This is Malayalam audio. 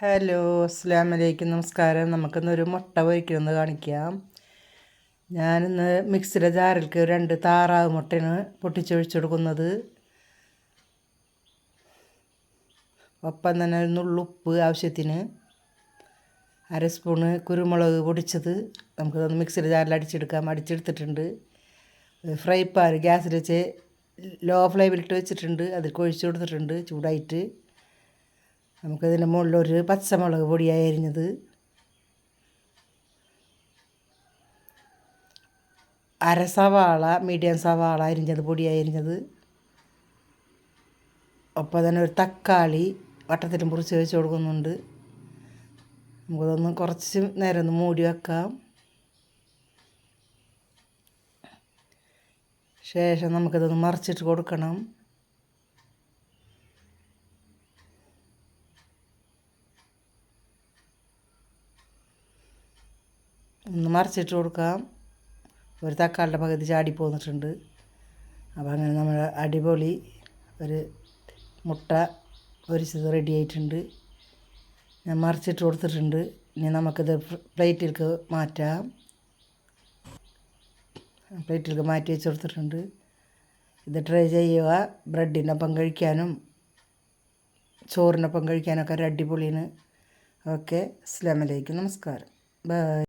ഹലോ, അസ്സലാമു അലൈക്കും. നമസ്കാരം. നമുക്കിന്നൊരു മുട്ട പൊരിക്കണമെന്ന് കാണിക്കാം. ഞാനിന്ന് മിക്സിയുടെ ജാറിലേക്ക് 2 താറാവ് മുട്ടയാണ് പൊട്ടിച്ചൊഴിച്ചു കൊടുക്കുന്നത്. ഒപ്പം തന്നെ ഒരു നുള്ളുപ്പ് ആവശ്യത്തിന്, 1/2 സ്പൂണ് കുരുമുളക് പൊടിച്ചത് നമുക്കിതൊന്ന് മിക്സിയുടെ ജാറിൽ അടിച്ചെടുത്തിട്ടുണ്ട്. ഫ്രൈ പാൻ ഗ്യാസിൽ വെച്ച് ലോ ഫ്ലെയിമിലിട്ട് വെച്ചിട്ടുണ്ട്. അതിൽ ഒഴിച്ചു കൊടുത്തിട്ടുണ്ട്. ചൂടായിട്ട് നമുക്കതിൻ്റെ മുകളിൽ ഒരു പച്ചമുളക് പൊടിയായി അരിഞ്ഞത്, 1/2 സവാള മീഡിയം സവാള അരിഞ്ഞത് പൊടിയായി അരിഞ്ഞത്, ഒപ്പം തന്നെ ഒരു തക്കാളി വട്ടത്തിലും മുറിച്ച് വെച്ച് കൊടുക്കുന്നുണ്ട്. നമുക്കതൊന്ന് കുറച്ച് നേരം ഒന്ന് മൂടി വെക്കാം. ശേഷം നമുക്കിതൊന്ന് മറിച്ചിട്ട് കൊടുക്കണം. ഒന്ന് മറിച്ചിട്ട് കൊടുക്കാം. ഒരു തക്കാളിയുടെ പകുതി ചാടി പോന്നിട്ടുണ്ട്. അപ്പോൾ അങ്ങനെ നമ്മൾ അടിപൊളി ഒരു മുട്ട പൊരിച്ചത് റെഡി ആയിട്ടുണ്ട്. ഞാൻ മറിച്ചിട്ട് കൊടുത്തിട്ടുണ്ട്. ഇനി നമുക്കിത് പ്ലേറ്റിലേക്ക് മാറ്റാം. പ്ലേറ്റിലേക്ക് മാറ്റി വെച്ച് കൊടുത്തിട്ടുണ്ട്. ഇത് ട്രൈ ചെയ്യുക. ബ്രെഡിനൊപ്പം കഴിക്കാനും ചോറിനൊപ്പം കഴിക്കാനൊക്കെ ഒരു അടിപൊളിയാണ്. ഓക്കെ, അസ്സലാമു അലൈക്കും. നമസ്കാരം. ബൈ.